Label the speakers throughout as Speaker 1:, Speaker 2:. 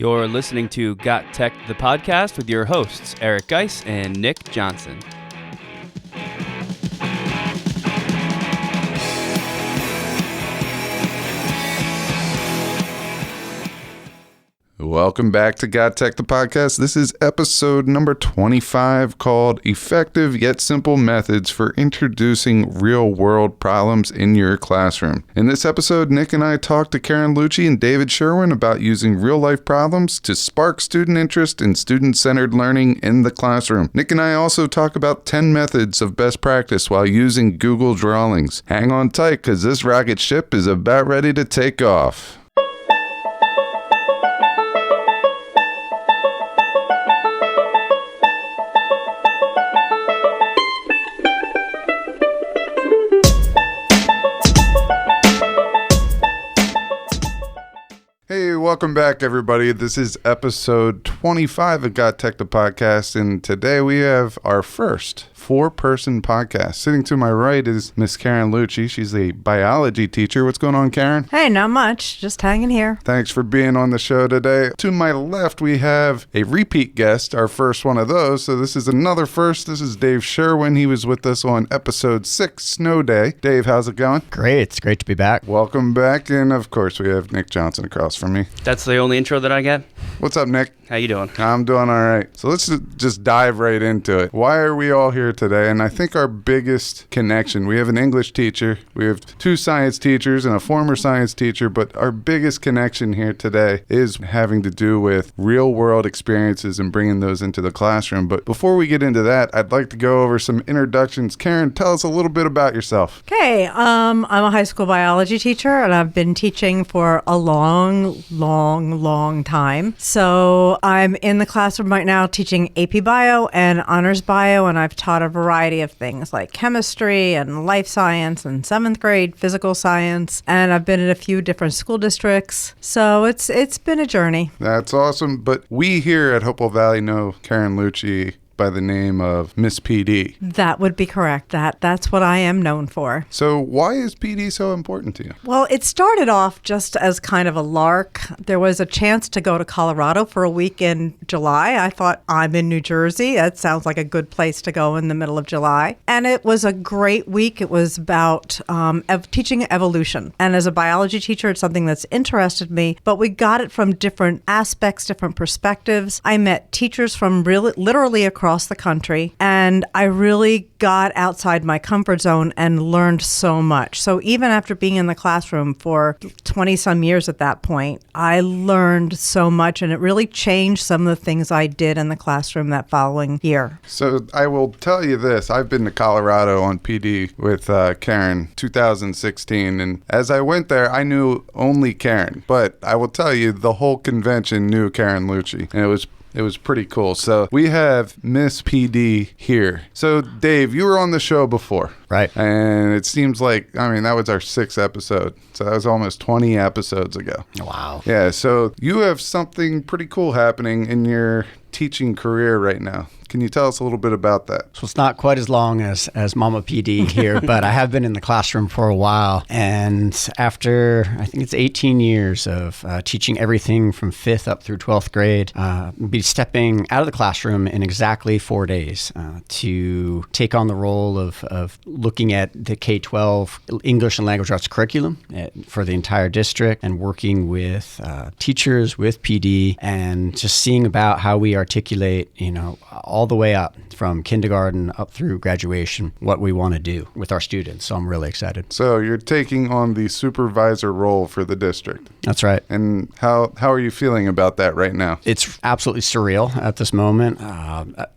Speaker 1: You're listening to Got Tech, the podcast with your hosts, Eric Geis and Nick Johnson.
Speaker 2: Welcome back to GotTech, the podcast. This is episode number 25 called Effective Yet Simple Methods for Introducing Real-World Problems in Your Classroom. In this episode, Nick and I talked to Karen Lucci and David Sherwin about using real-life problems to spark student interest in student-centered learning in the classroom. Nick and I also talk about 10 methods of best practice while using Google Drawings. Hang on tight, because this rocket ship is about ready to take off. Hey, welcome back, everybody. This is episode 25 of GotTech, the podcast, and today we have our first four-person podcast. Sitting to my right is Miss Karen Lucci. She's a biology teacher. What's going on, Karen?
Speaker 3: Hey, not much. Just hanging here.
Speaker 2: Thanks for being on the show today. To my left, we have a repeat guest, our first one of those. So this is another first. This is Dave Sherwin. He was with us on episode 6, Snow Day. Dave, how's it going?
Speaker 4: Great. It's great to be back.
Speaker 2: Welcome back. And of course, we have Nick Johnson across from me.
Speaker 1: That's the only intro that I get?
Speaker 2: What's up, Nick?
Speaker 1: How you doing?
Speaker 2: I'm doing all right. So let's just dive right into it. Why are we all here today? And I think our biggest connection, we have an English teacher, we have two science teachers and a former science teacher, but our biggest connection here today is having to do with real world experiences and bringing those into the classroom. But before we get into that, I'd like to go over some introductions. Karen, tell us a little bit about yourself.
Speaker 3: Okay, I'm a high school biology teacher, and I've been teaching for a long time. So I'm in the classroom right now teaching AP Bio and Honors Bio, and I've taught a variety of things like chemistry and life science and 7th grade physical science, and I've been in a few different school districts. So it's been a journey.
Speaker 2: That's awesome. But we here at Hopewell Valley know Karen Lucci by the name of Miss PD.
Speaker 3: That would be correct. That's what I am known for.
Speaker 2: So why is PD so important to you?
Speaker 3: Well, it started off just as kind of a lark. There was a chance to go to Colorado for a week in July. I thought, I'm in New Jersey. That sounds like a good place to go in the middle of July. And it was a great week. It was about teaching evolution. And as a biology teacher, it's something that's interested me, but we got it from different aspects, different perspectives. I met teachers from literally across the country, and I really got outside my comfort zone and learned so much. So even after being in the classroom for 20 some years at that point, I learned so much, and it really changed some of the things I did in the classroom that following year.
Speaker 2: So I will tell you this, I've been to Colorado on PD with Karen 2016, and as I went there, I knew only Karen, but I will tell you the whole convention knew Karen Lucci, and it was pretty cool. So we have Miss PD here. So Dave, you were on the show before.
Speaker 4: Right.
Speaker 2: And it seems like, that was our 6th episode. So that was almost 20 episodes ago.
Speaker 4: Wow.
Speaker 2: Yeah. So you have something pretty cool happening in your teaching career right now. Can you tell us a little bit about that?
Speaker 4: So it's not quite as long as Mama PD here, but I have been in the classroom for a while. And after, I think it's 18 years of teaching everything from 5th up through 12th grade, be stepping out of the classroom in exactly 4 days to take on the role of looking at the K-12 English and language arts curriculum for the entire district and working with teachers, with PD, and just seeing about how we articulate, all the way up from kindergarten up through graduation, what we want to do with our students. So I'm really excited.
Speaker 2: So you're taking on the supervisor role for the district.
Speaker 4: That's right.
Speaker 2: And how are you feeling about that right now?
Speaker 4: It's absolutely surreal at this moment,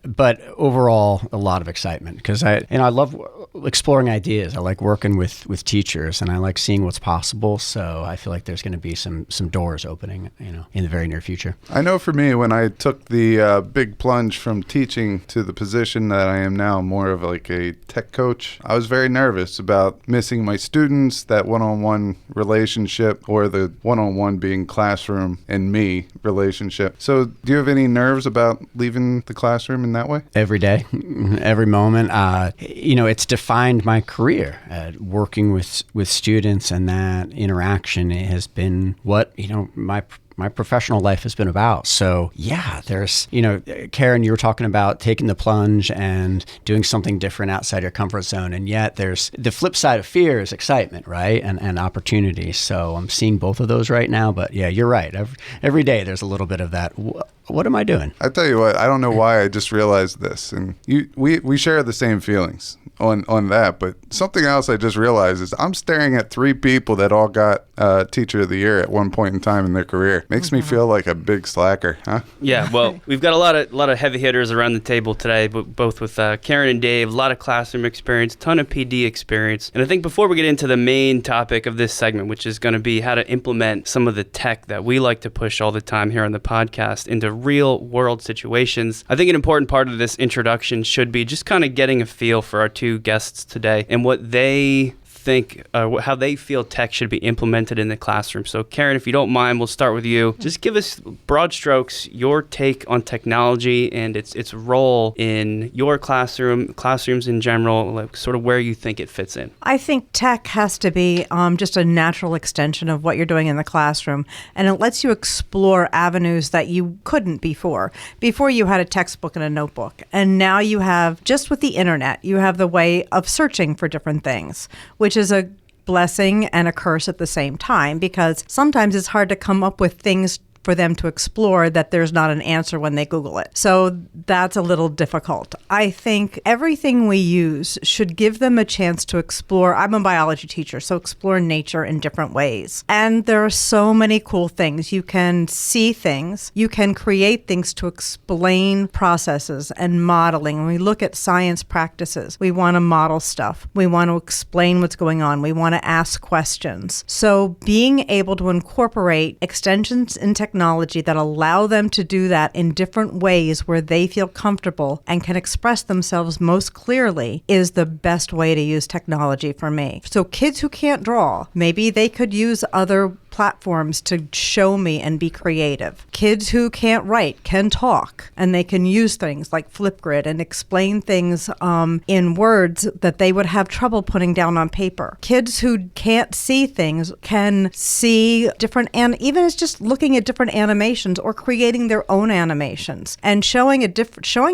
Speaker 4: but overall, a lot of excitement because I love exploring ideas. I like working with teachers, and I like seeing what's possible. So I feel like there's going to be some doors opening, in the very near future.
Speaker 2: I know for me, when I took the big plunge from teaching to the position that I am now, more of like a tech coach, I was very nervous about missing my students, that one-on-one relationship, or the one-on-one being classroom and me relationship. So do you have any nerves about leaving the classroom in that way?
Speaker 4: Every day, every moment. It's defined my career working with students, and that interaction has been what, my my professional life has been about. So yeah, there's, Karen, you were talking about taking the plunge and doing something different outside your comfort zone. And yet there's the flip side of fear is excitement, right? And opportunity. So I'm seeing both of those right now. But yeah, you're right. Every day there's a little bit of that. What am I doing?
Speaker 2: I tell you what, I don't know why I just realized this. And we share the same feelings on that. But something else I just realized is I'm staring at 3 people that all got Teacher of the Year at one point in time in their career. Makes me feel like a big slacker, huh?
Speaker 1: Yeah, well, we've got a lot of heavy hitters around the table today, both with Karen and Dave, a lot of classroom experience, ton of PD experience. And I think before we get into the main topic of this segment, which is going to be how to implement some of the tech that we like to push all the time here on the podcast into real world situations, I think an important part of this introduction should be just kind of getting a feel for our 2 guests today and what they think, how they feel tech should be implemented in the classroom. So Karen, if you don't mind, we'll start with you. Just give us broad strokes, your take on technology and its role in your classrooms in general, like sort of where you think it fits in.
Speaker 3: I think tech has to be just a natural extension of what you're doing in the classroom, and it lets you explore avenues that you couldn't before. Before you had a textbook and a notebook, and now you have, just with the internet, you have the way of searching for different things, which is a blessing and a curse at the same time, because sometimes it's hard to come up with things for them to explore that there's not an answer when they Google it. So that's a little difficult. I think everything we use should give them a chance to explore. I'm a biology teacher, so explore nature in different ways. And there are so many cool things. You can see things. You can create things to explain processes and modeling. When we look at science practices, we want to model stuff. We want to explain what's going on. We want to ask questions. So being able to incorporate extensions in technology that allow them to do that in different ways where they feel comfortable and can express themselves most clearly is the best way to use technology for me. So kids who can't draw, maybe they could use other platforms to show me and be creative. Kids who can't write can talk, and they can use things like Flipgrid and explain things in words that they would have trouble putting down on paper. Kids who can't see things can see different, and even it's just looking at different animations or creating their own animations and showing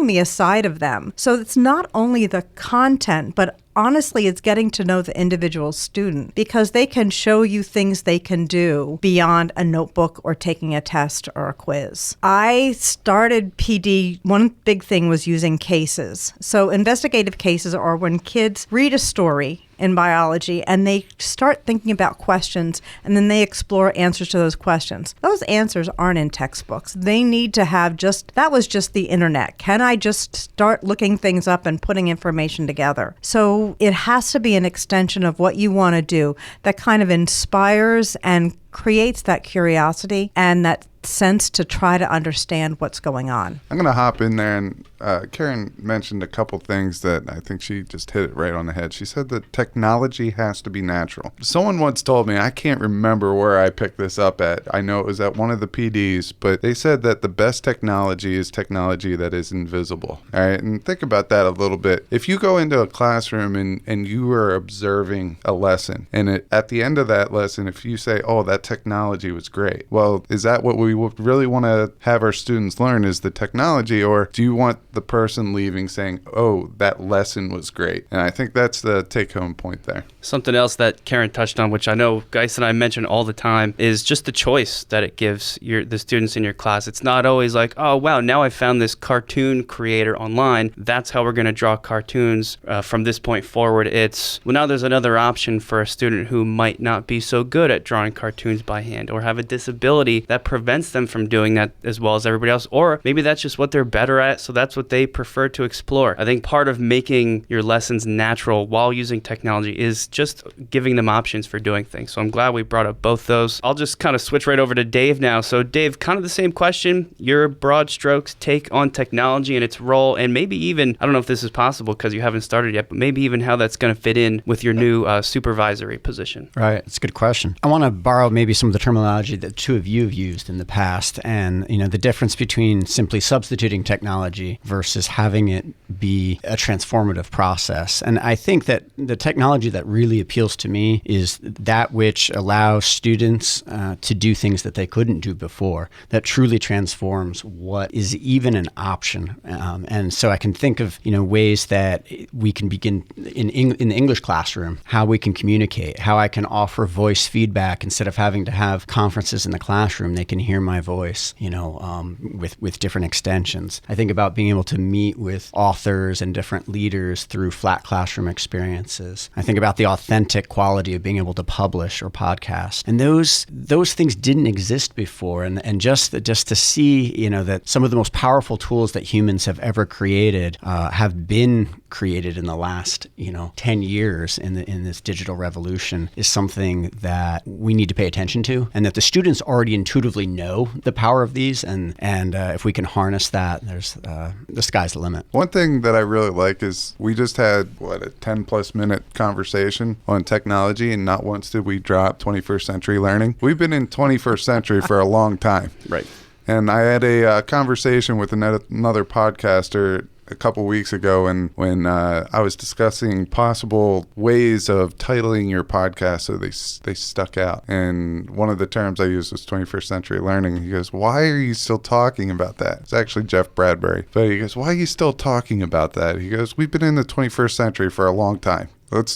Speaker 3: me a side of them. So it's not only the content, but honestly, it's getting to know the individual student, because they can show you things they can do beyond a notebook or taking a test or a quiz. I started PD, one big thing was using cases. So investigative cases are when kids read a story in biology and they start thinking about questions, and then they explore answers to those questions. Those answers aren't in textbooks. They need to have that was just the internet. Can I just start looking things up and putting information together? So it has to be an extension of what you want to do that kind of inspires and creates that curiosity and that sense to try to understand what's going on.
Speaker 2: I'm going to hop in there, and Karen mentioned a couple things that I think she just hit it right on the head. She said that technology has to be natural. Someone once told me, I can't remember where I picked this up at. I know it was at one of the PDs, but they said that the best technology is technology that is invisible. All right, and think about that a little bit. If you go into a classroom and you are observing a lesson, and at the end of that lesson, if you say, oh, that technology was great, well, is that what we would really want to have our students learn, is the technology, or do you want the person leaving saying, oh, that lesson was great? And I think that's the take-home point there.
Speaker 1: Something else that Karen touched on, which I know Geis and I mention all the time, is just the choice that it gives the students in your class. It's not always like, oh, wow, now I found this cartoon creator online. That's how we're going to draw cartoons from this point forward. It's, well, now there's another option for a student who might not be so good at drawing cartoons by hand or have a disability that prevents them from doing that as well as everybody else. Or maybe that's just what they're better at, so that's what they prefer to explore. I think part of making your lessons natural while using technology is just giving them options for doing things. So I'm glad we brought up both those. I'll just kind of switch right over to Dave now. So Dave, kind of the same question, your broad strokes take on technology and its role, and maybe even, I don't know if this is possible because you haven't started yet, but maybe even how that's going to fit in with your new supervisory position.
Speaker 4: Right. It's a good question. I want to borrow maybe maybe some of the terminology that the two of you have used in the past, and the difference between simply substituting technology versus having it be a transformative process. And I think that the technology that really appeals to me is that which allows students to do things that they couldn't do before, that truly transforms what is even an option. And so I can think of ways that we can begin in the English classroom, how we can communicate, how I can offer voice feedback instead of having to have conferences in the classroom. They can hear my voice, with different extensions. I think about being able to meet with authors and different leaders through flat classroom experiences. I think about the authentic quality of being able to publish or podcast. And those things didn't exist before. And just to see, that some of the most powerful tools that humans have ever created have been created in the last 10 years in this digital revolution is something that we need to pay attention to, and that the students already intuitively know the power of these, and if we can harness that, there's the sky's the limit.
Speaker 2: One thing that I really like is we just had a 10 plus minute conversation on technology, and not once did we drop 21st century learning. We've been in 21st century for a long time.
Speaker 1: Right.
Speaker 2: And I had a conversation with another podcaster a couple weeks ago, and when I was discussing possible ways of titling your podcast so they stuck out. And one of the terms I used was 21st century learning. He goes, "Why are you still talking about that?" It's actually Jeff Bradbury. But he goes, "Why are you still talking about that?" He goes, "We've been in the 21st century for a long time.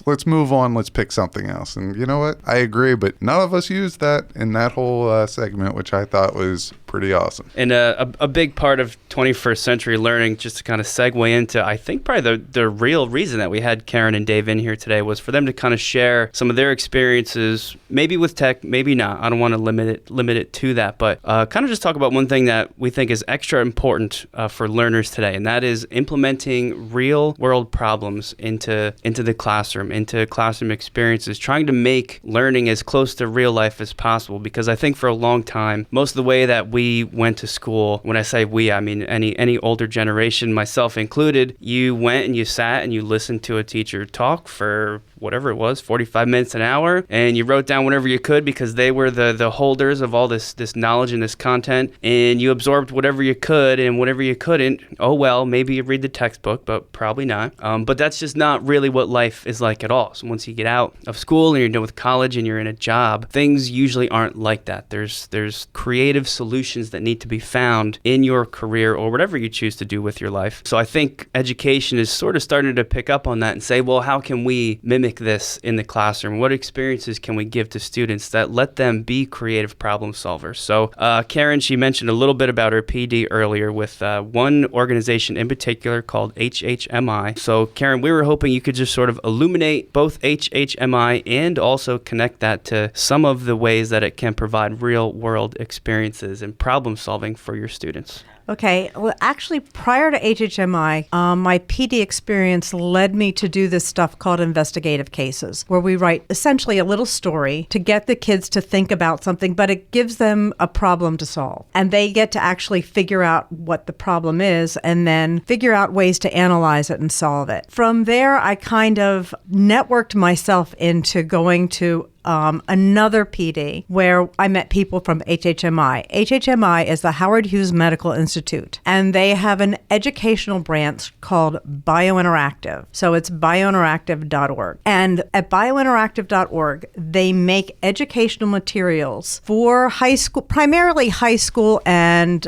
Speaker 2: Let's move on. Let's pick something else." And you know what? I agree, but none of us used that in that whole segment, which I thought was pretty awesome.
Speaker 1: And a big part of 21st century learning, just to kind of segue into, I think probably the real reason that we had Karen and Dave in here today was for them to kind of share some of their experiences, maybe with tech, maybe not. I don't want to limit it to that, but kind of just talk about one thing that we think is extra important for learners today, and that is implementing real world problems into the classroom, into classroom experiences, trying to make learning as close to real life as possible. Because I think for a long time, most of the way that we went to school, when I say we, I mean any older generation, myself included, you went and you sat and you listened to a teacher talk for whatever it was, 45 minutes, an hour, and you wrote down whatever you could because they were the holders of all this knowledge and this content, and you absorbed whatever you could, and whatever you couldn't, oh well, maybe you read the textbook, but probably not. But that's just not really what life is like at all. So once you get out of school and you're done with college and you're in a job, things usually aren't like that. There's creative solutions that need to be found in your career or whatever you choose to do with your life. So I think education is sort of starting to pick up on that and say, well, how can we mimic this in the classroom? What experiences can we give to students that let them be creative problem solvers? So Karen, she mentioned a little bit about her PD earlier with one organization in particular called HHMI. So Karen, we were hoping you could just sort of illuminate both HHMI and also connect that to some of the ways that it can provide real world experiences and problem solving for your students.
Speaker 3: Okay. Well, actually, prior to HHMI, my PD experience led me to do this stuff called Investigative Cases, where we write essentially a little story to get the kids to think about something, but it gives them a problem to solve. And they get to actually figure out what the problem is and then figure out ways to analyze it and solve it. From there, I kind of networked myself into going to another PD where I met people from HHMI. HHMI is the Howard Hughes Medical Institute, and they have an educational branch called Biointeractive. So it's biointeractive.org. And at biointeractive.org, they make educational materials for high school, primarily high school and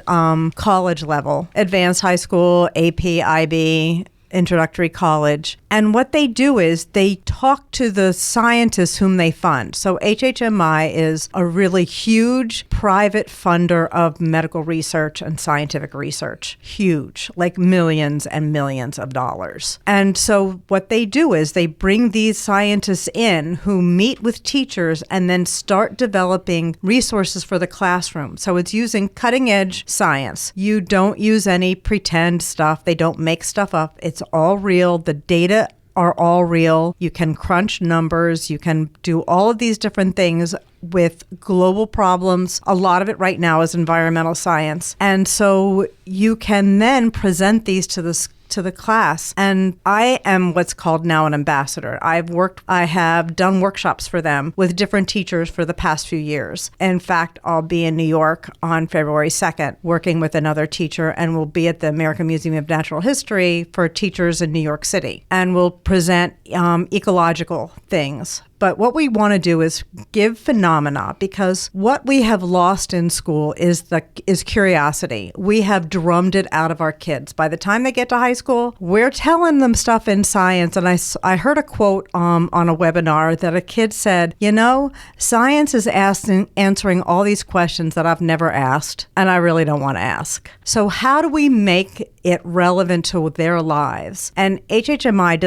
Speaker 3: college level, advanced high school, AP, IB, introductory college. And what they do is they talk to the scientists whom they fund. So HHMI is a really huge private funder of medical research and scientific research. Huge, like millions and millions of dollars. And so what they do is they bring these scientists in who meet with teachers and then start developing resources for the classroom. So it's using cutting edge science. You don't use any pretend stuff. They don't make stuff up. It's all real. The data are all real. You can crunch numbers. You can do all of these different things with global problems. A lot of it right now is environmental science. And so you can then present these to the to the class. And I am what's called now an ambassador. I have done workshops for them with different teachers for the past few years. In fact, I'll be in New York on February 2nd working with another teacher, and we'll be at the American Museum of Natural History for teachers in New York City. And we'll present ecological things. But what we want to do is give phenomena, because what we have lost in school is curiosity. We have drummed it out of our kids. By the time they get to high school, we're telling them stuff in science. And I heard a quote on a webinar that a kid said, science is answering all these questions that I've never asked, and I really don't want to ask. So how do we make it relevant to their lives? And HHMI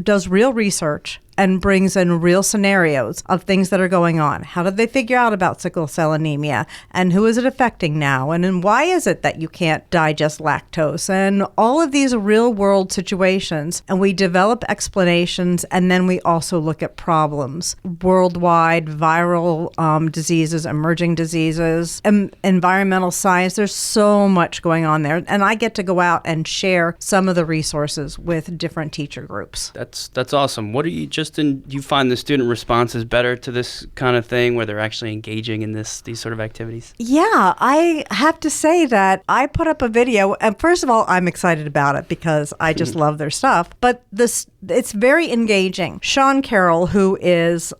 Speaker 3: does real research and brings in real scenarios of things that are going on. How did they figure out about sickle cell anemia? And who is it affecting now? And then why is it that you can't digest lactose? And all of these real world situations. And we develop explanations, and then we also look at problems. Worldwide, viral diseases, emerging diseases, environmental science. There's so much going on there. And I get to go out and share some of the resources with different teacher groups.
Speaker 1: That's awesome. What are you do you find the student responses better to this kind of thing where they're actually engaging in these sort of activities?
Speaker 3: Yeah, I have to say that I put up a video, and first of all, I'm excited about it because I just love their stuff. But it's very engaging. Sean Carroll, who is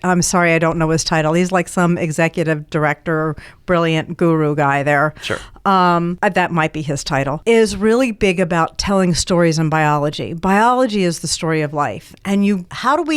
Speaker 3: I'm sorry, I don't know his title. He's like some executive director, brilliant guru guy there. Sure. That might be his title. Is really big about telling stories in biology. Biology is the story of life. And how have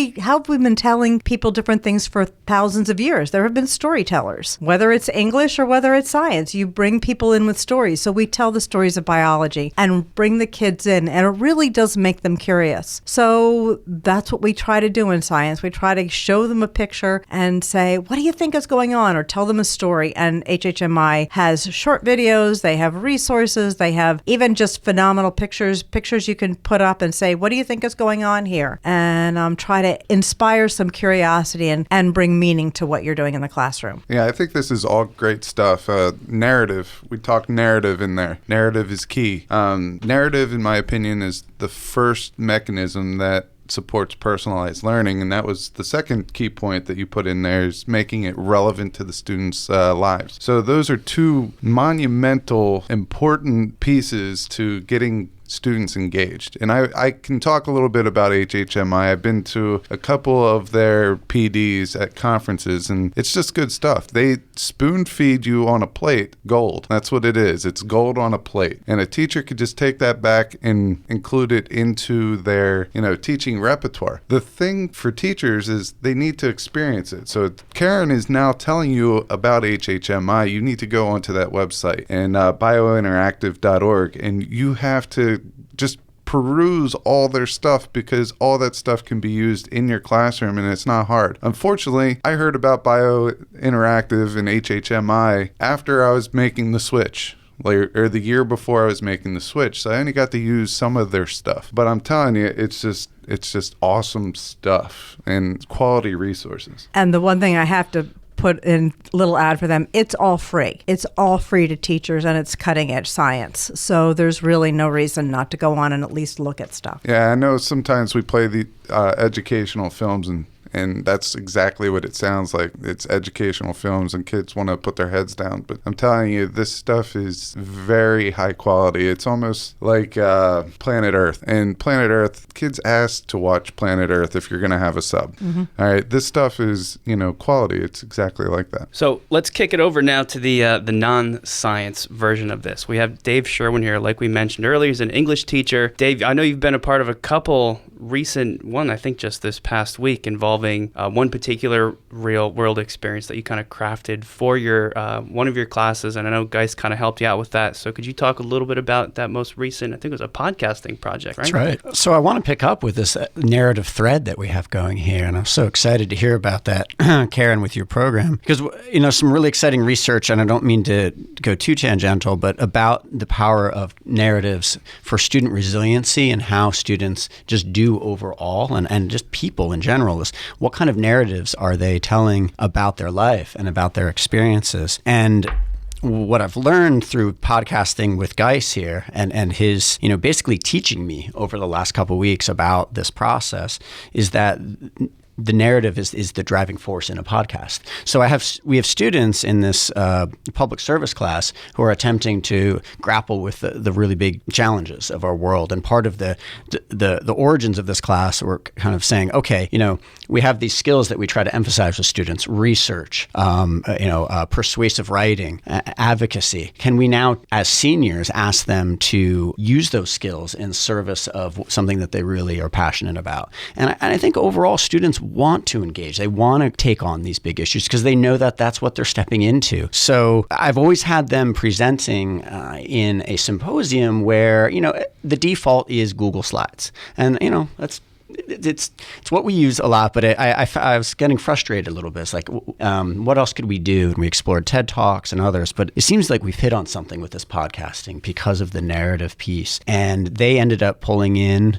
Speaker 3: we been telling people different things for thousands of years? There have been storytellers. Whether it's English or whether it's science, you bring people in with stories. So we tell the stories of biology and bring the kids in, and it really does make them curious. So that's what we try to do in science. We try to show them a picture and say, what do you think is going on? Or tell them a story. And HHMI has short videos, they have resources, they have even just phenomenal pictures you can put up and say, what do you think is going on here? And try to inspire some curiosity and bring meaning to what you're doing in the classroom.
Speaker 2: Yeah, I think this is all great stuff. Narrative, we talked narrative in there. Narrative is key. Narrative, in my opinion, is the first mechanism that supports personalized learning, and that was the second key point that you put in there, is making it relevant to the students' lives. So those are two monumental, important pieces to getting students engaged. And I can talk a little bit about HHMI. I've been to a couple of their PDs at conferences, and it's just good stuff. They spoon feed you on a plate gold. That's what it is. It's gold on a plate. And a teacher could just take that back and include it into their, teaching repertoire. The thing for teachers is they need to experience it. So Karen is now telling you about HHMI. You need to go onto that website and biointeractive.org, and you have to just peruse all their stuff, because all that stuff can be used in your classroom, and it's not hard. Unfortunately, I heard about biointeractive and HHMI after I was making the switch. Or the year before I was making the switch, so I only got to use some of their stuff. But I'm telling you, it's just awesome stuff and quality resources.
Speaker 3: And the one thing I have to put in a little ad for them, it's all free. It's all free to teachers, and it's cutting edge science. So there's really no reason not to go on and at least look at stuff.
Speaker 2: Yeah, I know sometimes we play the educational films, and that's exactly what it sounds like. It's educational films, and kids want to put their heads down. But I'm telling you, this stuff is very high quality. It's almost like Planet Earth. And Planet Earth, kids ask to watch Planet Earth if you're going to have a sub. Mm-hmm. All right, this stuff is, quality. It's exactly like that.
Speaker 1: So let's kick it over now to the non-science version of this. We have Dave Sherwin here, like we mentioned earlier. He's an English teacher. Dave, I know you've been a part of a couple recent one, I think just this past week, involving one particular real world experience that you kind of crafted for your one of your classes, and I know Geis kind of helped you out with that. So could you talk a little bit about that most recent, I think it was a podcasting project, right?
Speaker 4: That's right. So I want to pick up with this narrative thread that we have going here, and I'm so excited to hear about that, Karen, with your program, because some really exciting research, and I don't mean to go too tangential, but about the power of narratives for student resiliency and how students just do overall, and just people in general, is what kind of narratives are they telling about their life and about their experiences. And what I've learned through podcasting with Geis here and his, basically teaching me over the last couple of weeks about this process is that the narrative is the driving force in a podcast. So we have students in this public service class who are attempting to grapple with the really big challenges of our world. And part of the origins of this class were kind of saying, okay, we have these skills that we try to emphasize with students: research, persuasive writing, advocacy. Can we now, as seniors, ask them to use those skills in service of something that they really are passionate about? And I think overall students want to engage. They want to take on these big issues because they know that that's what they're stepping into. So I've always had them presenting in a symposium where, the default is Google Slides. And, it's what we use a lot, but I was getting frustrated a little bit. It's like, what else could we do? And we explored TED Talks and others, but it seems like we've hit on something with this podcasting because of the narrative piece. And they ended up pulling in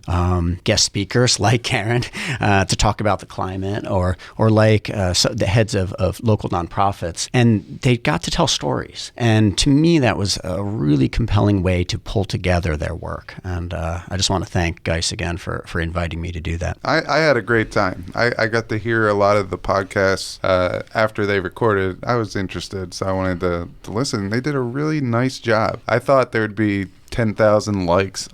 Speaker 4: guest speakers like Karen to talk about the climate, or like the heads of local nonprofits, and they got to tell stories. And to me, that was a really compelling way to pull together their work. And I just want to thank Geis again for inviting me to do that.
Speaker 2: I had a great time. I got to hear a lot of the podcasts after they recorded. I was interested, so I wanted to listen. They did a really nice job. I thought there'd be 10,000 likes,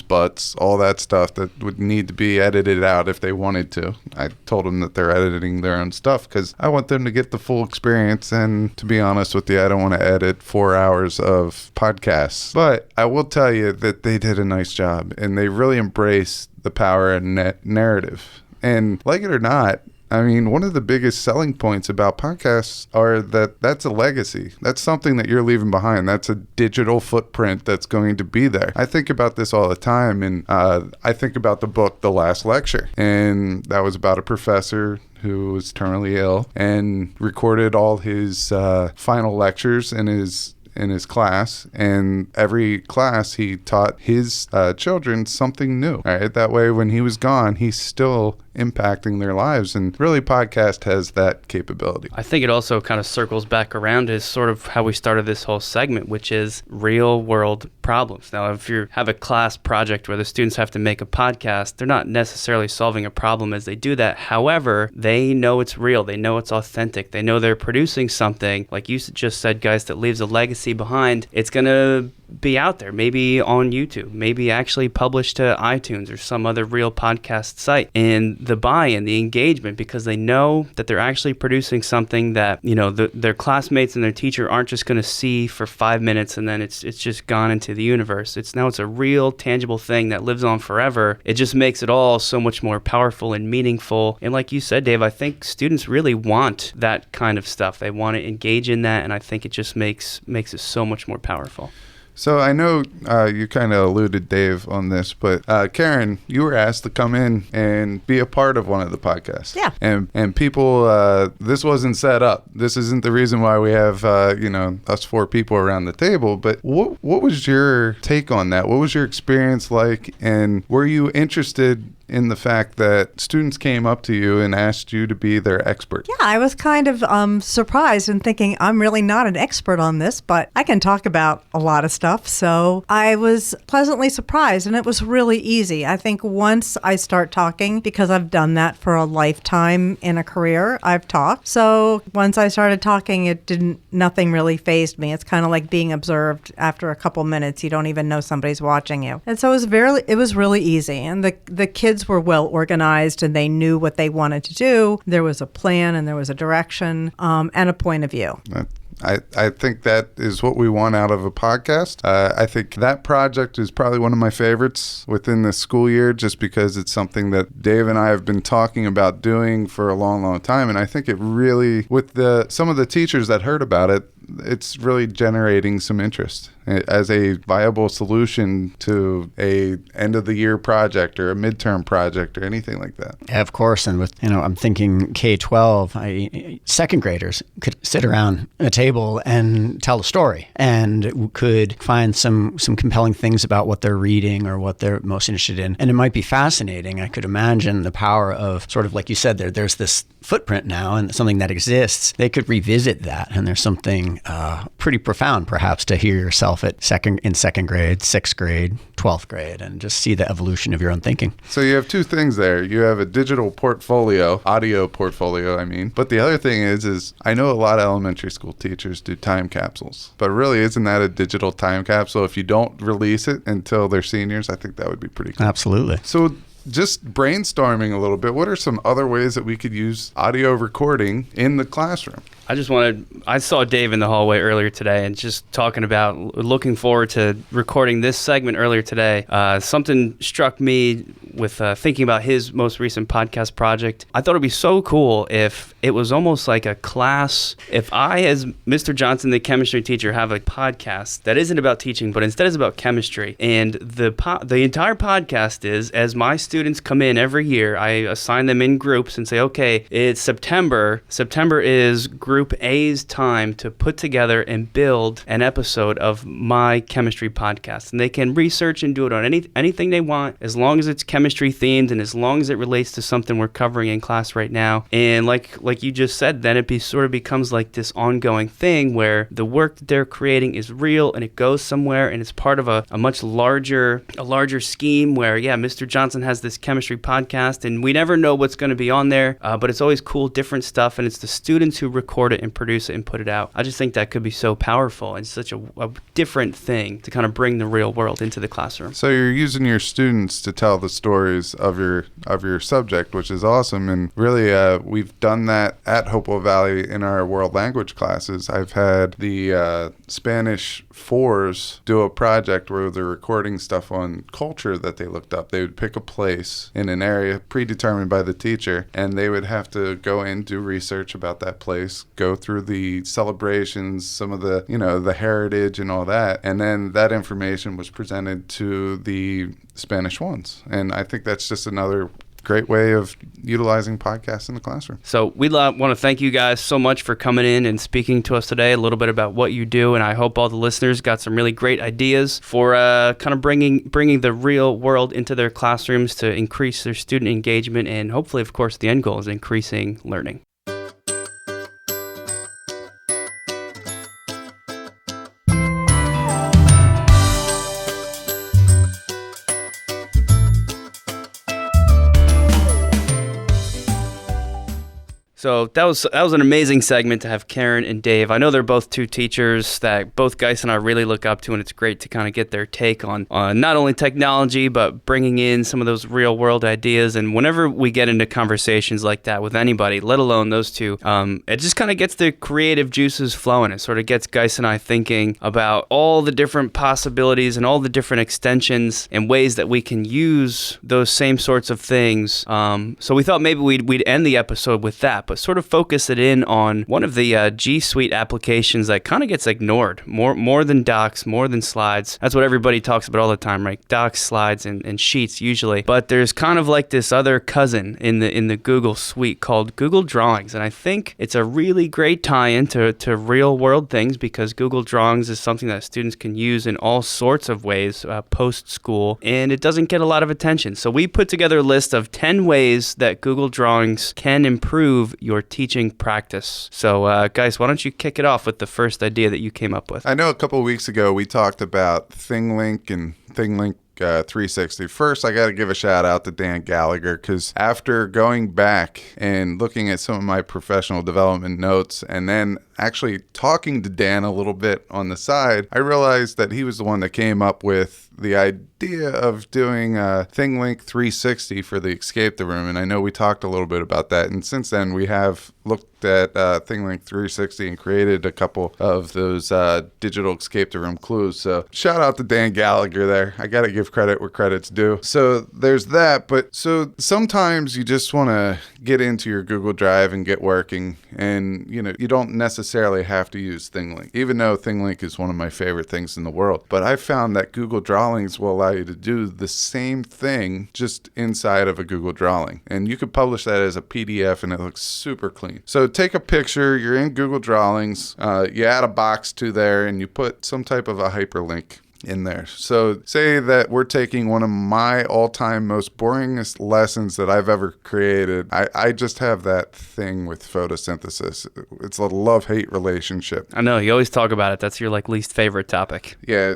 Speaker 2: buts, all that stuff that would need to be edited out if they wanted to. I told them that they're editing their own stuff because I want them to get the full experience. And to be honest with you, I don't want to edit 4 hours of podcasts. But I will tell you that they did a nice job, and they really embraced the power of narrative. And like it or not, I mean, one of the biggest selling points about podcasts are that's a legacy. That's something that you're leaving behind. That's a digital footprint that's going to be there. I think about this all the time, and I think about the book, The Last Lecture. And that was about a professor who was terminally ill and recorded all his final lectures in his class, and every class he taught his children something new. Right? That way, when he was gone, he's still impacting their lives, and really podcast has that capability.
Speaker 1: I think it also kind of circles back around to sort of how we started this whole segment, which is real world problems. Now, if you have a class project where the students have to make a podcast, they're not necessarily solving a problem as they do that. However, they know it's real. They know it's authentic. They know they're producing something, like you just said, guys, that leaves a legacy behind. It's going to be out there, maybe on YouTube, maybe actually published to iTunes or some other real podcast site. And the buy-in, the engagement, because they know that they're actually producing something that, their classmates and their teacher aren't just going to see for 5 minutes and then it's just gone into the universe. It's a real, tangible thing that lives on forever. It just makes it all so much more powerful and meaningful. And like you said, Dave, I think students really want that kind of stuff. They want to engage in that, and I think it just makes it so much more powerful.
Speaker 2: So I know you kind of alluded, Dave, on this, but Karen, you were asked to come in and be a part of one of the podcasts.
Speaker 3: Yeah.
Speaker 2: And people, this wasn't set up. This isn't the reason why we have, us 4 people around the table. But what was your take on that? What was your experience like? And were you interested in the fact that students came up to you and asked you to be their expert?
Speaker 3: Yeah, I was kind of surprised and thinking, I'm really not an expert on this, but I can talk about a lot of stuff. So I was pleasantly surprised, and it was really easy. I think once I start talking, because I've done that for a lifetime in a career, I've talked. So once I started talking, nothing really fazed me. It's kind of like being observed. After a couple minutes, you don't even know somebody's watching you. And so it was really easy. And the kids were well organized, and they knew what they wanted to do. There was a plan, and there was a direction, and a point of view.
Speaker 2: I think that is what we want out of a podcast. I think that project is probably one of my favorites within the school year, just because it's something that Dave and I have been talking about doing for a long, long time. And I think it really, with some of the teachers that heard about it, it's really generating some interest as a viable solution to a end of the year project or a midterm project or anything like that.
Speaker 4: Yeah, of course. And with, I'm thinking K-12, second graders could sit around a table and tell a story and could find some compelling things about what they're reading or what they're most interested in. And it might be fascinating. I could imagine the power of, sort of like you said, there's this footprint now and something that exists. They could revisit that, and there's something something pretty profound, perhaps, to hear yourself in second grade, sixth grade, 12th grade, and just see the evolution of your own thinking.
Speaker 2: So you have two things there. You have a digital portfolio, audio portfolio, I mean. But the other thing is I know a lot of elementary school teachers do time capsules. But really, isn't that a digital time capsule? If you don't release it until they're seniors, I think that would be pretty cool.
Speaker 4: Absolutely.
Speaker 2: So just brainstorming a little bit, what are some other ways that we could use audio recording in the classroom?
Speaker 1: I saw Dave in the hallway earlier today and just talking about looking forward to recording this segment earlier today. Something struck me with thinking about his most recent podcast project. I thought it'd be so cool if it was almost like a class. If I, as Mr. Johnson, the chemistry teacher, have a podcast that isn't about teaching, but instead is about chemistry. And the entire podcast is, as my students come in every year, I assign them in groups and say, okay, it's September. September is Group A's time to put together and build an episode of my chemistry podcast. And they can research and do it on anything they want, as long as it's chemistry themed and as long as it relates to something we're covering in class right now. And like you just said, then it sort of becomes like this ongoing thing where the work that they're creating is real and it goes somewhere and it's part of a much larger scheme where, yeah, Mr. Johnson has this chemistry podcast and we never know what's going to be on there, but it's always cool, different stuff, and it's the students who record it and produce it and put it out. I just think that could be so powerful and such a different thing to kind of bring the real world into the classroom.
Speaker 2: So you're using your students to tell the stories of your subject, which is awesome. And really, we've done that at Hopewell Valley in our world language classes. I've had the Spanish 4s do a project where they're recording stuff on culture that they looked up. They would pick a place in an area predetermined by the teacher, and they would have to go in, do research about that place, go through the celebrations, some of the, the heritage and all that. And then that information was presented to the Spanish ones. And I think that's just another great way of utilizing podcasts in the classroom. So
Speaker 1: we want to thank you guys so much for coming in and speaking to us today a little bit about what you do, and I hope all the listeners got some really great ideas for kind of bringing the real world into their classrooms to increase their student engagement, and hopefully, of course, the end goal is increasing learning. So that was an amazing segment to have Karen and Dave. I know they're both two teachers that both Geis and I really look up to, and it's great to kind of get their take on not only technology, but bringing in some of those real world ideas. And whenever we get into conversations like that with anybody, let alone those two, it just kind of gets the creative juices flowing. It sort of gets Geis and I thinking about all the different possibilities and all the different extensions and ways that we can use those same sorts of things. So we thought maybe we'd end the episode with that, but sort of focus it in on one of the G Suite applications that kind of gets ignored more than docs, more than slides. That's what everybody talks about all the time, right? Docs, slides, and sheets usually. But there's kind of like this other cousin in the Google Suite called Google Drawings, and I think it's a really great tie-in to real world things, because Google Drawings is something that students can use in all sorts of ways post-school, and it doesn't get a lot of attention. So we put together a list of 10 ways that Google Drawings can improve your teaching practice. So guys, why don't you kick it off with the first idea that you came up with?
Speaker 2: I know a couple of weeks ago we talked about ThingLink and ThingLink 360. First, I got to give a shout out to Dan Gallagher, because after going back and looking at some of my professional development notes and then actually talking to Dan a little bit on the side, I realized that he was the one that came up with the idea of doing ThingLink 360 for the Escape the Room. And I know we talked a little bit about that. And since then, we have looked at ThingLink 360 and created a couple of those digital Escape the Room clues. So shout out to Dan Gallagher there. I got to give credit where credit's due. So there's that. But so sometimes you just want to get into your Google Drive and get working. And, you don't necessarily have to use ThingLink, even though ThingLink is one of my favorite things in the world. But I found that Google Drawings will allow you to do the same thing just inside of a Google Drawing. And you could publish that as a PDF and it looks super clean. So take a picture, you're in Google Drawings, you add a box to there and you put some type of a hyperlink in there. So say that we're taking one of my all-time most boringest lessons that I've ever created. I just have that thing with photosynthesis. It's a love-hate relationship.
Speaker 1: I know, you always talk about it. That's your least favorite topic.
Speaker 2: Yeah,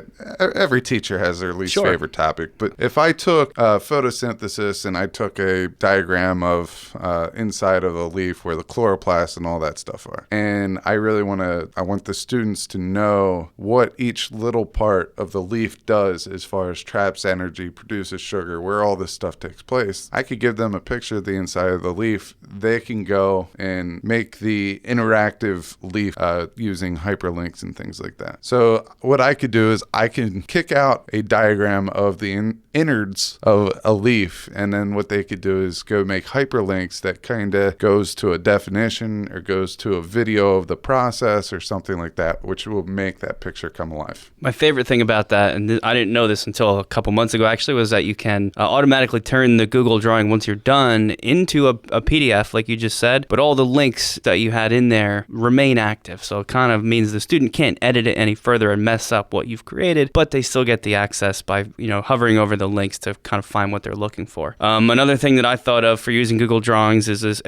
Speaker 2: every teacher has their least favorite topic. But if I took photosynthesis and I took a diagram of inside of a leaf where the chloroplasts and all that stuff are, and I want the students to know what each little part of the leaf does as far as traps energy, produces sugar, where all this stuff takes place, I could give them a picture of the inside of the leaf. They can go and make the interactive leaf using hyperlinks and things like that. So what I could do is I can kick out a diagram of the innards of a leaf, and then what they could do is go make hyperlinks that kind of goes to a definition or goes to a video of the process or something like that, which will make that picture come alive.
Speaker 1: My favorite thing about that, and I didn't know this until a couple months ago actually, was that you can automatically turn the Google drawing once you're done into a PDF, like you just said, but all the links that you had in there remain active. So it kind of means the student can't edit it any further and mess up what you've created, but they still get the access by hovering over the links to kind of find what they're looking for. Another thing that I thought of for using Google Drawings is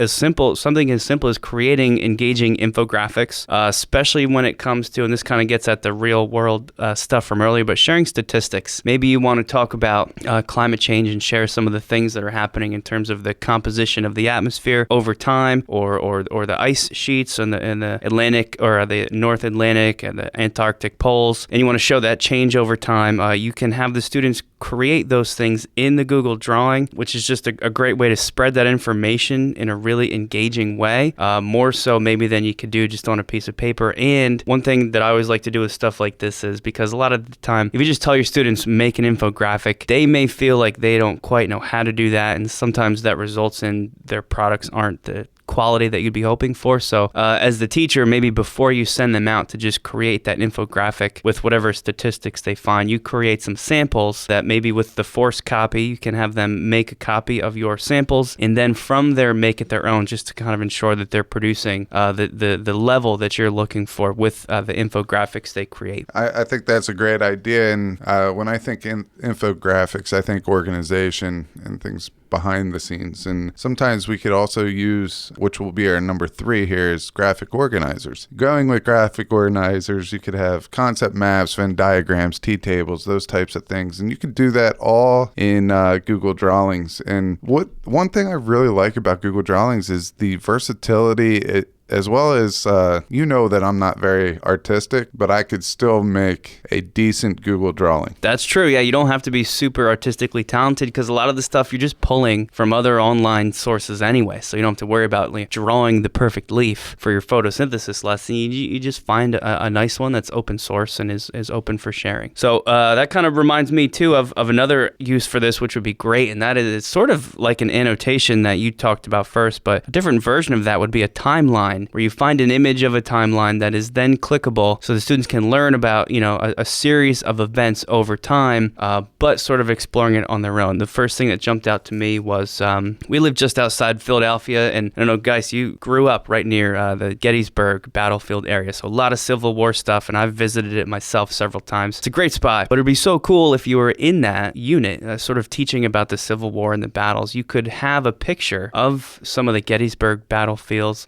Speaker 1: something as simple as creating engaging infographics, especially when it comes to, and this kind of gets at the real world stuff from earlier, but sharing statistics. Maybe you want to talk about climate change and share some of the things that are happening in terms of the composition of the atmosphere over time, or the ice sheets in the Atlantic or the North Atlantic and the Antarctic poles, and you want to show that change over time. You can have the students create those things in the Google drawing, which is just a great way to spread that information in a really engaging way, more so maybe than you could do just on a piece of paper. And one thing that I always like to do with stuff like this is, because a lot of the time, if you just tell your students make an infographic, they may feel like they don't quite know how to do that, and sometimes that results in their products aren't the quality that you'd be hoping for. So as the teacher, maybe before you send them out to just create that infographic with whatever statistics they find, you create some samples that maybe with the forced copy, you can have them make a copy of your samples, and then from there make it their own, just to kind of ensure that they're producing the level that you're looking for with the infographics they create.
Speaker 2: I think that's a great idea. And when I think infographics, I think organization and things behind the scenes. And sometimes we could also use, which will be our number 3 here, is graphic organizers. Going with graphic organizers, you could have concept maps, Venn diagrams, T-tables, those types of things. And you can do that all in Google Drawings. And one thing I really like about Google Drawings is the versatility, as well as, that I'm not very artistic, but I could still make a decent Google drawing.
Speaker 1: That's true. Yeah, you don't have to be super artistically talented, because a lot of the stuff you're just pulling from other online sources anyway. So you don't have to worry about drawing the perfect leaf for your photosynthesis lesson. You just find a nice one that's open source and is open for sharing. So that kind of reminds me too of another use for this, which would be great. And that is, it's sort of like an annotation that you talked about first, but a different version of that would be a timeline, where you find an image of a timeline that is then clickable, so the students can learn about a series of events over time, but sort of exploring it on their own. The first thing that jumped out to me was we live just outside Philadelphia, and I don't know, guys, you grew up right near the Gettysburg battlefield area, so a lot of Civil War stuff, and I've visited it myself several times. It's a great spot, but it'd be so cool if you were in that unit, sort of teaching about the Civil War and the battles. You could have a picture of some of the Gettysburg battlefields,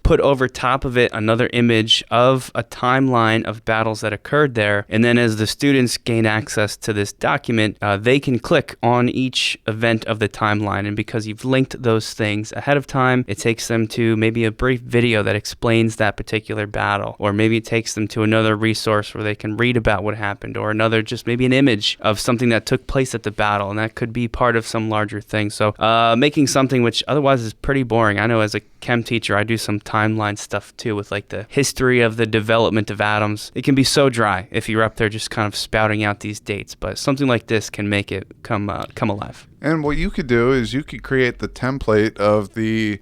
Speaker 1: put over top of it another image of a timeline of battles that occurred there. And then as the students gain access to this document, they can click on each event of the timeline. And because you've linked those things ahead of time, it takes them to maybe a brief video that explains that particular battle. Or maybe it takes them to another resource where they can read about what happened, or another, just maybe an image of something that took place at the battle. And that could be part of some larger thing. So making something which otherwise is pretty boring. I know as a chem teacher, I do some timeline stuff too, with the history of the development of atoms. It can be so dry if you're up there just kind of spouting out these dates, but something like this can make it come alive.
Speaker 2: And what you could do is you could create the template of the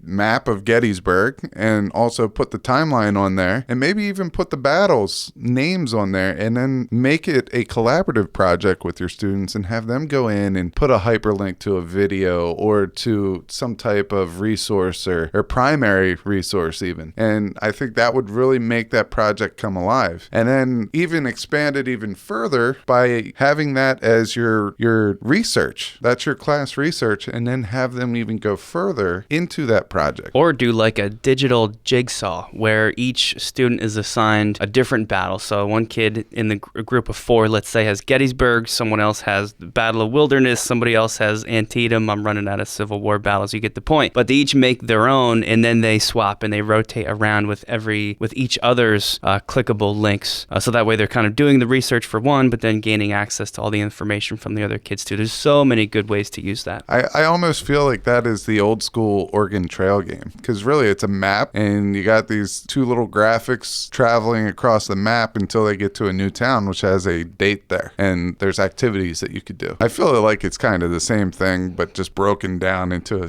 Speaker 2: map of Gettysburg and also put the timeline on there and maybe even put the battles names on there and then make it a collaborative project with your students and have them go in and put a hyperlink to a video or to some type of resource or primary resource even. And I think that would really make that project come alive. And then even expand it even further by having that as your research. That's your class research, and then have them even go further into that project.
Speaker 1: Or do like a digital jigsaw where each student is assigned a different battle. So one kid in the group of 4, let's say, has Gettysburg, someone else has the Battle of Wilderness, somebody else has Antietam. I'm running out of Civil War battles, you get the point. But they each make their own, and then they swap and they rotate around with each other's clickable links. So that way they're kind of doing the research for one, but then gaining access to all the information from the other kids too. There's so many good ways to use that.
Speaker 2: I almost feel like that is the old school Oregon Trail game, because really it's a map and you got these 2 little graphics traveling across the map until they get to a new town, which has a date there, and there's activities that you could do. I feel like it's kind of the same thing, but just broken down into a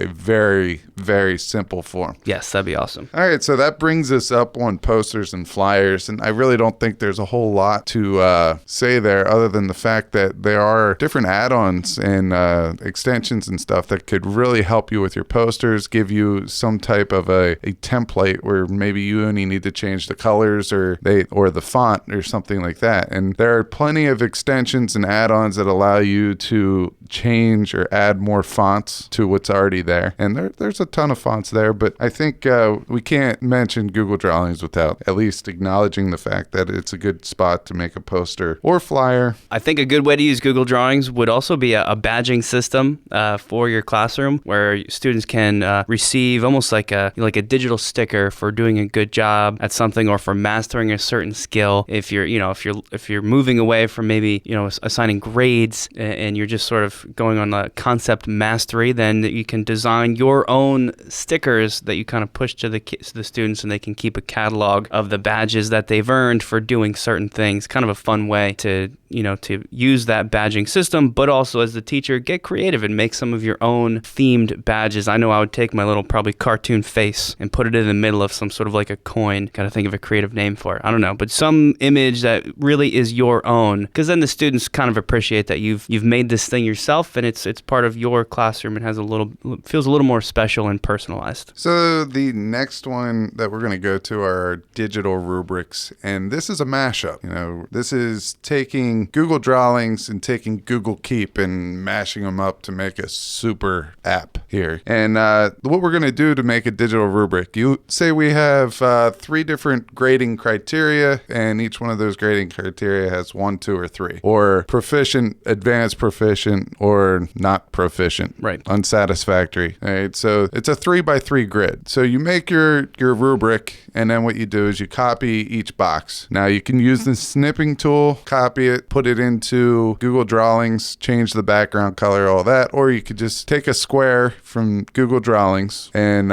Speaker 2: very, very simple form.
Speaker 1: Yes, that'd be awesome.
Speaker 2: All right, so that brings us up on posters and flyers, and I really don't think there's a whole lot to say there other than the fact that there are different add-ons and extensions and stuff that could really help you with your posters, give you some type of a template where maybe you only need to change the colors or the font or something like that. And there are plenty of extensions and add-ons that allow you to change or add more fonts to what's already there. And there's a ton of fonts there, but I think we can't mention Google Drawings without at least acknowledging the fact that it's a good spot to make a poster or flyer.
Speaker 1: I think a good way to use Google Drawings would also be a badging system for your classroom where students can receive almost like a digital sticker for doing a good job at something or for mastering a certain skill. If you're moving away from maybe assigning grades and you're just sort of going on a concept mastery, then you can design your own stickers that you kind of push to the students, and they can keep a catalog of the badges that they've earned for doing certain things. Kind of a fun way to use that badging system, but also as the teacher, get creative and make some of your own themed badges. I know I would take my little probably cartoon face and put it in the middle of some sort of like a coin. Gotta think of a creative name for it. I don't know, but some image that really is your own, because then the students kind of appreciate that you've made this thing yourself and it's part of your classroom and feels a little more special and personalized.
Speaker 2: So the next one that we're going to go to are digital rubrics, and this is a mashup. This is taking Google Drawings and taking Google Keep and mashing them up to make a super app here. And what we're going to do to make a digital rubric, you say we have 3 different grading criteria, and each one of those grading criteria has 1, 2, or 3, or proficient, advanced proficient, or not proficient,
Speaker 1: right?
Speaker 2: Unsatisfactory. All right, so it's a 3x3 grid. So you make your rubric, and then what you do is you copy each box. Now you can use the snipping tool, copy it, put it into Google Drawings, change the background color, all that, or you could just take a square from Google Drawings and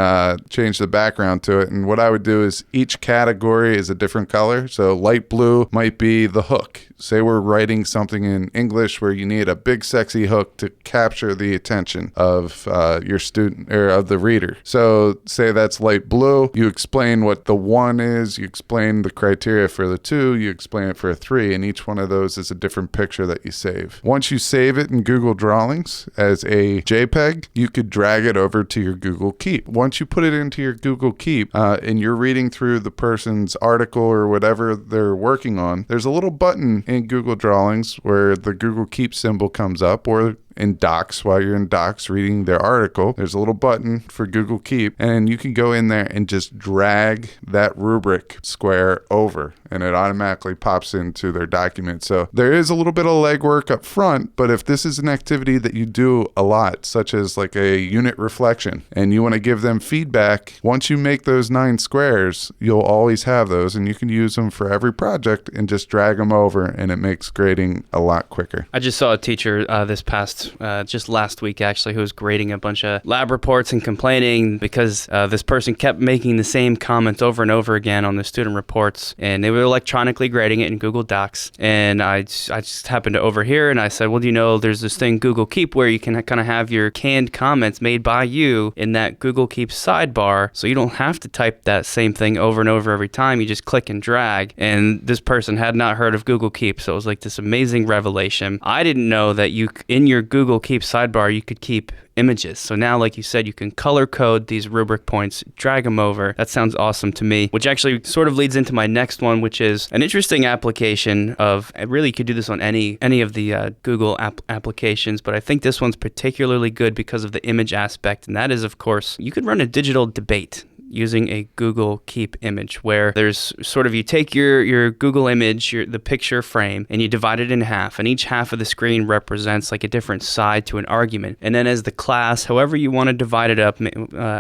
Speaker 2: change the background to it. And what I would do is each category is a different color. So light blue might be the hook. Say we're writing something in English where you need a big sexy hook to capture the attention of your student or of the reader. So say that's light blue. You explain what the 1 is. You explain the criteria for the 2. You explain it for a 3. And each one of those is a different picture that you save. Once you save it in Google Drawings as a JPEG, you could drag it over to your Google Keep. Once you put it into your Google Keep and you're reading through the person's article or whatever they're working on, there's a little button in Google Drawings where the Google Keep symbol comes up, or in Docs, while you're in Docs reading their article, there's a little button for Google Keep, and you can go in there and just drag that rubric square over, and it automatically pops into their document. So there is a little bit of legwork up front, but if this is an activity that you do a lot, such as like a unit reflection, and you want to give them feedback, once you make those 9 squares, you'll always have those, and you can use them for every project and just drag them over, and it makes grading a lot quicker.
Speaker 1: I just saw a teacher this past post just last week, actually, who was grading a bunch of lab reports and complaining because this person kept making the same comments over and over again on the student reports, and they were electronically grading it in Google Docs. And I just happened to overhear, and I said, well, there's this thing, Google Keep, where you can kind of have your canned comments made by you in that Google Keep sidebar, so you don't have to type that same thing over and over every time. You just click and drag. And this person had not heard of Google Keep, so it was like this amazing revelation. I didn't know that in your Google Keep sidebar, you could keep images. So now, like you said, you can color code these rubric points, drag them over. That sounds awesome to me, which actually sort of leads into my next one, which is an interesting application of, really you could do this on any of the Google applications, but I think this one's particularly good because of the image aspect, and that is, of course, you could run a digital debate using a Google Keep image, where there's sort of, you take your Google image, the picture frame, and you divide it in half, and each half of the screen represents like a different side to an argument. And then as the class, however you want to divide it up,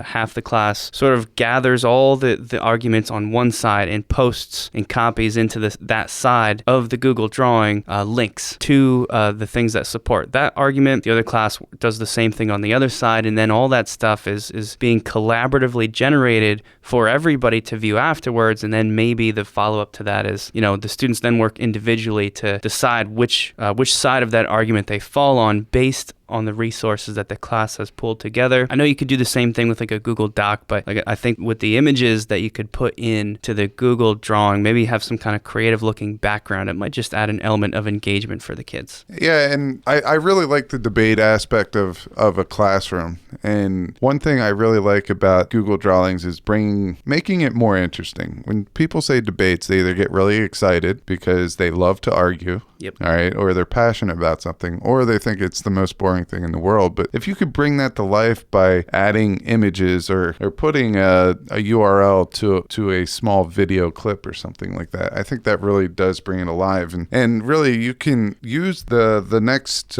Speaker 1: half the class sort of gathers all the arguments on one side and posts and copies into that side of the Google drawing links to the things that support that argument. The other class does the same thing on the other side, and then all that stuff is being collaboratively generated for everybody to view afterwards. And then maybe the follow-up to that is, the students then work individually to decide which side of that argument they fall on based on the resources that the class has pulled together. I know you could do the same thing with like a Google Doc, but like I think with the images that you could put into the Google drawing, maybe have some kind of creative looking background, it might just add an element of engagement for the kids.
Speaker 2: Yeah, and I really like the debate aspect of a classroom. And one thing I really like about Google Drawings is making it more interesting. When people say debates, they either get really excited because they love to argue,
Speaker 1: Yep.
Speaker 2: all right, or they're passionate about something, or they think it's the most boring thing in the world. But if you could bring that to life by adding images or putting a URL to a small video clip or something like that, I think that really does bring it alive. And really, you can use the next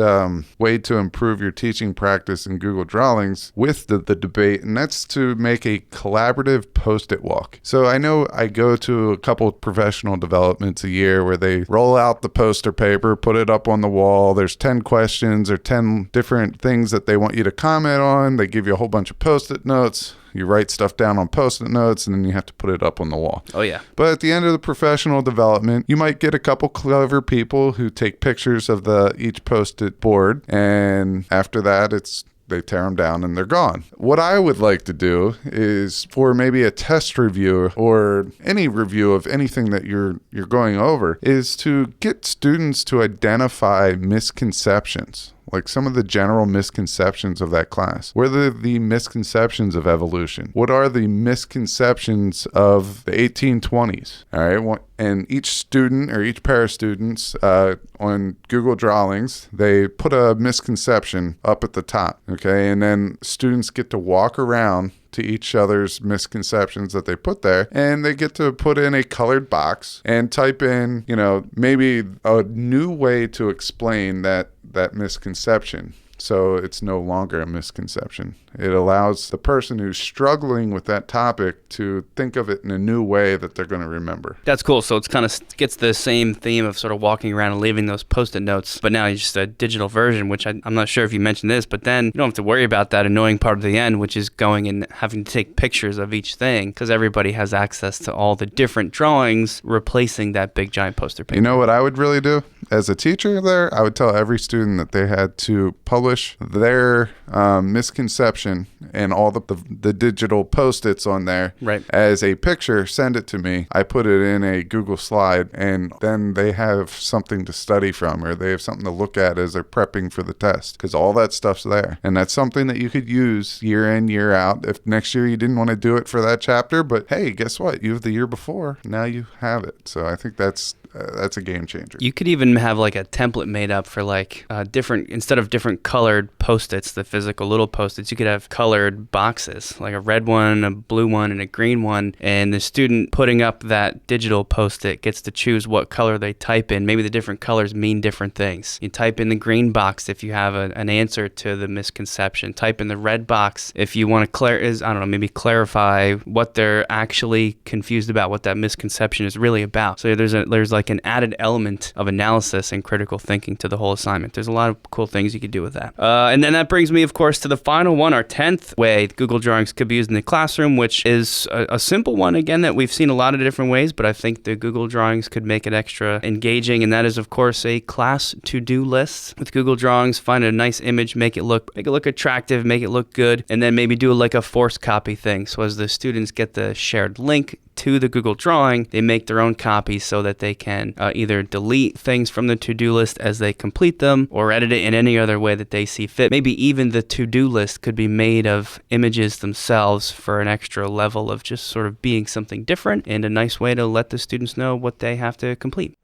Speaker 2: way to improve your teaching practice in Google Drawings with the debate, and that's to make a collaborative post-it walk. So I know I go to a couple of professional developments a year where they roll out the poster paper, put it up on the wall. There's 10 questions or 10 different things that they want you to comment on. They give you a whole bunch of post-it notes. You write stuff down on post-it notes, and then you have to put it up on the wall.
Speaker 1: Oh, yeah.
Speaker 2: But at the end of the professional development, you might get a couple clever people who take pictures of each post-it board, and after that, they tear them down and they're gone. What I would like to do is for maybe a test review or any review of anything that you're going over is to get students to identify misconceptions, like some of the general misconceptions of that class. What are the misconceptions of evolution? What are the misconceptions of the 1820s? All right. And each student or each pair of students on Google Drawings, they put a misconception up at the top. Okay. And then students get to walk around to each other's misconceptions that they put there, and they get to put in a colored box and type in, maybe a new way to explain that misconception. So it's no longer a misconception. It allows the person who's struggling with that topic to think of it in a new way that they're going to remember.
Speaker 1: That's cool. So it's kind of gets the same theme of sort of walking around and leaving those post-it notes, but now it's just a digital version, which I'm not sure if you mentioned this, but then you don't have to worry about that annoying part of the end, which is going and having to take pictures of each thing, because everybody has access to all the different drawings, replacing that big giant poster paper.
Speaker 2: You know what I would really do? As a teacher there, I would tell every student that they had to publish their misconception and all the digital post-its on there as a picture, send it to me. I put it in a Google slide, and then they have something to study from, or they have something to look at as they're prepping for the test, because all that stuff's there. And that's something that you could use year in, year out. If next year you didn't want to do it for that chapter, but hey, guess what? You have the year before. Now you have it. So I think that's a game changer.
Speaker 1: You could even have like a template made up for like different, instead of different colored post-its, the physical little post-its, you could have colored boxes, like a red one, a blue one, and a green one. And the student putting up that digital post-it gets to choose what color they type in. Maybe the different colors mean different things. You type in the green box if you have an answer to the misconception. Type in the red box if you want to maybe clarify what they're actually confused about, what that misconception is really about. So there's like like an added element of analysis and critical thinking to the whole assignment. There's a lot of cool things you could do with that. And then that brings me, of course, to the final one, our 10th way Google Drawings could be used in the classroom, which is a simple one, again, that we've seen a lot of different ways, but I think the Google Drawings could make it extra engaging, and that is, of course, a class to-do list. With Google Drawings, find a nice image, make it look attractive, make it look good, and then maybe do like a force copy thing. So as the students get the shared link to the Google Drawing, they make their own copies so that they can either delete things from the to-do list as they complete them or edit it in any other way that they see fit. Maybe even the to-do list could be made of images themselves for an extra level of just sort of being something different and a nice way to let the students know what they have to complete.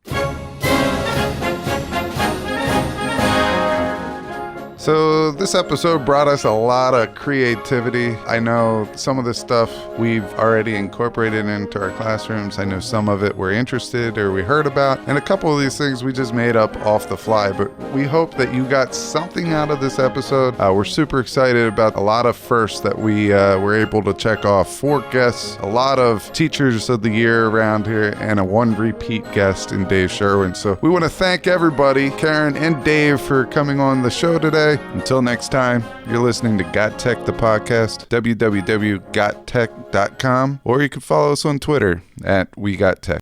Speaker 2: So this episode brought us a lot of creativity. I know some of the stuff we've already incorporated into our classrooms. I know some of it we're interested or we heard about, and a couple of these things we just made up off the fly. But we hope that you got something out of this episode. We're super excited about a lot of firsts that we were able to check off. 4 guests, a lot of teachers of the year around here, and a 1 repeat guest in Dave Sherwin. So we want to thank everybody, Karen and Dave, for coming on the show today. Until next time, you're listening to GotTech the podcast, www.gottech.com, or you can follow us on Twitter @WeGotTech.